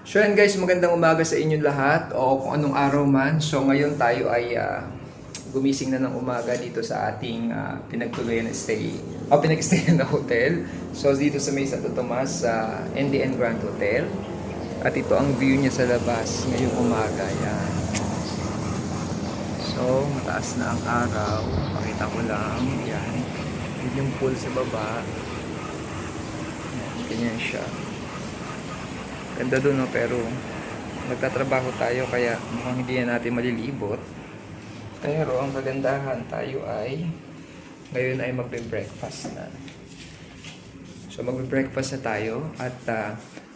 So yan guys, magandang umaga sa inyong lahat o kung anong araw man. So ngayon tayo ay gumising na ng umaga dito sa ating pinagtuluyan na stay o pinag-stayan na hotel. So dito sa may Santo Tomas sa NDN Grand Hotel. At ito ang view niya sa labas ngayong umaga. Yan. So mataas na ang araw. Pakita ko lang. Yan. Yun yung pool sa baba. Yan. Ganyan siya. Ganda doon, no? Pero nagtatrabaho tayo kaya mukhang hindi na natin malilibot. Pero ang kagandahan tayo ay ngayon ay magbe-breakfast na. So magbe-breakfast na tayo at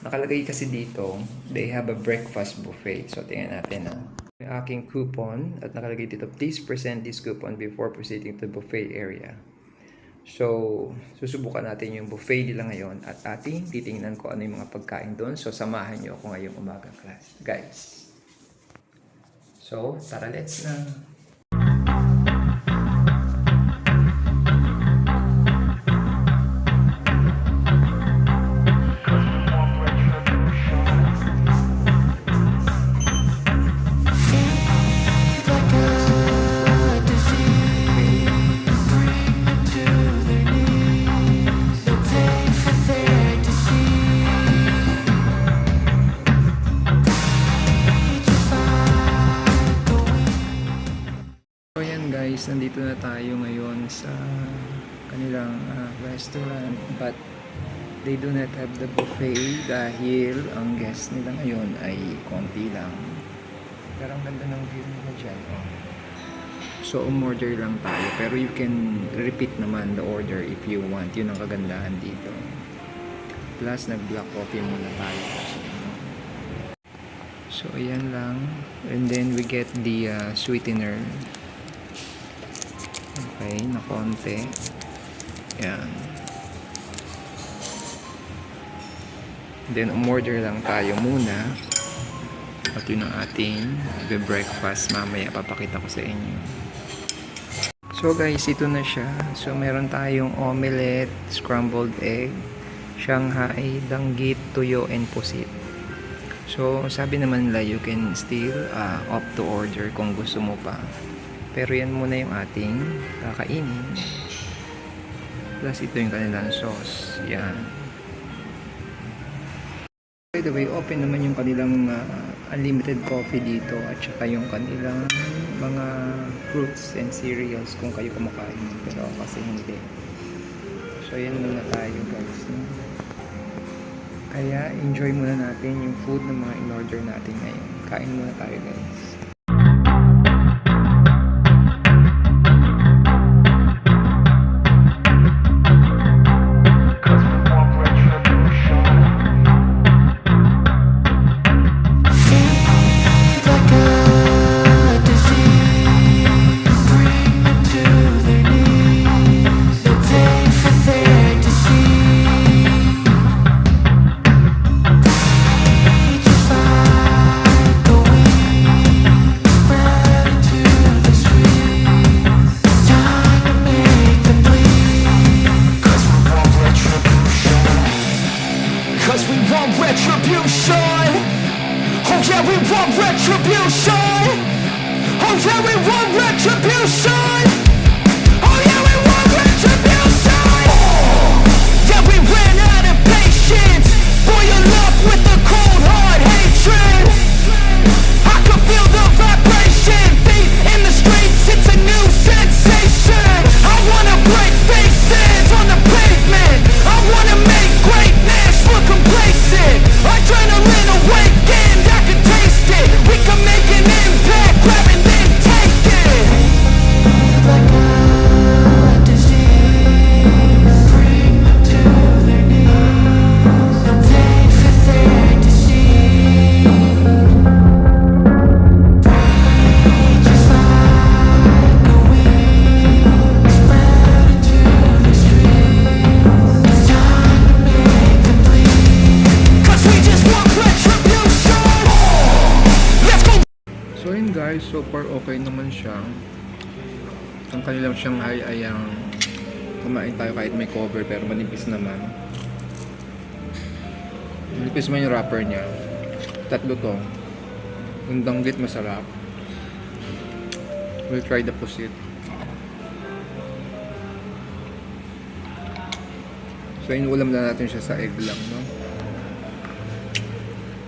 nakalagay kasi dito they have a breakfast buffet. So tingnan natin yung aking coupon at nakalagay dito please present this coupon before proceeding to the buffet area. So, susubukan natin yung buffet nila ngayon at ating titingnan ko ano yung mga pagkain doon. So, samahan nyo ako ngayong umaga class, guys. So, tara, let's na. Guys, nandito na tayo ngayon sa kanilang restaurant but they do not have the buffet dahil ang guest nila ngayon ay konti lang. Pero ang ganda ng view nila dyan. Oh. So umorder lang tayo pero you can repeat naman the order if you want. Yun ang kagandahan dito. Plus nag black coffee muna tayo. So ayan lang. And then we get the sweetener. Okay, na konti. Yan. Then, umorder lang tayo muna. At yun ang ating breakfast. Mamaya, papakita ko sa inyo. So, guys, ito na siya. So, meron tayong omelette, scrambled egg, Shanghai, danggit, tuyo, and pusit. So, sabi naman nila, you can still opt to order kung gusto mo pa. Pero yan muna yung ating kakainin. Plus ito yung kanilang sauce. Yan. By the way, open naman yung kanilang unlimited coffee dito. At saka yung kanilang mga fruits and cereals kung kayo kumakain. Pero kasi hindi. So yan muna tayo guys. Kaya enjoy muna natin yung food na mga in-order natin ngayon. Kain muna tayo guys. Retribution. Oh yeah, we want retribution. Oh yeah, we want retribution. Oh yeah, we want retribution. Yeah, we ran out of patience. Boil up with the cold hard hatred. I can feel the vibration. Feet in the streets, it's a new sensation. I wanna break faces on the pavement. I wanna make greatness look complacent. Adrenaline awakened, I can taste it. We can make an impact, grab and then take it. Like a disease, bring them to their knees. No pain for their disease. Rage is like a weed, spread into the streets. It's time to make them bleed. 'Cause we just want retribution. Let's go. So yun guys, so far okay naman siya. Ang kanilang Shanghai ay ang kumain tayo kahit may cover pero manipis naman. Manipis man yung wrapper niya. tatlo to. Yung danggit masarap. We'll try the pusit. So inuulam na natin siya sa egg lang, no?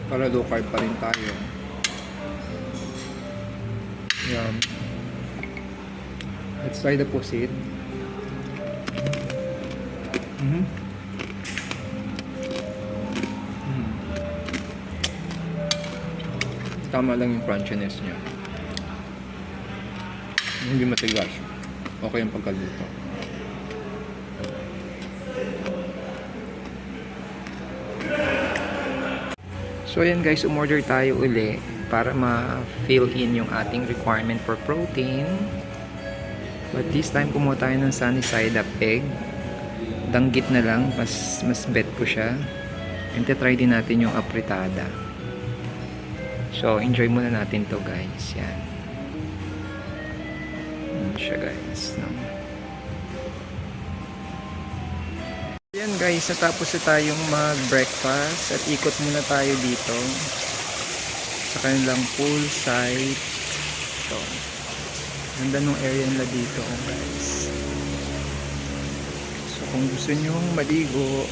Para low carb pa rin tayo. Yan. Let's try the pusit. Tama lang yung crunchiness niya. Hindi matigas. Okay yung pagkaluto. So ayan guys, umorder tayo uli para ma-fill in yung ating requirement for protein. But this time kumuha tayo ng sunny side up egg. Danggit na lang, mas bet ko siya. And try din natin yung apritada. So enjoy muna natin to guys. Yan. Yan siya guys. No? Yan guys, natapos na tayong mag-breakfast at ikot muna tayo dito sa kanilang poolside. So, ganda nung area nila dito guys. So kung gusto nyo maligo,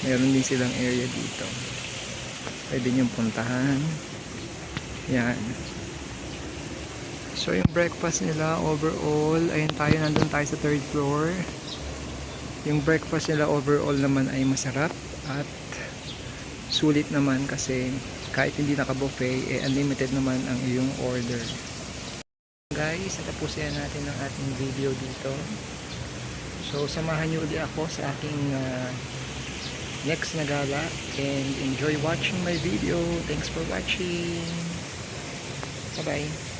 meron din silang area dito. Pwede nyo puntahan. Yan. So yung breakfast nila overall, ayun tayo, nandun tayo sa 3rd floor. Yung breakfast nila overall naman ay masarap at sulit naman kasi kahit hindi naka-buffet, unlimited naman ang iyong order. Guys, natapusin natin ang ating video dito. So samahan nyo ulit ako sa aking next na gala and enjoy watching my video. Thanks for watching. Bye bye.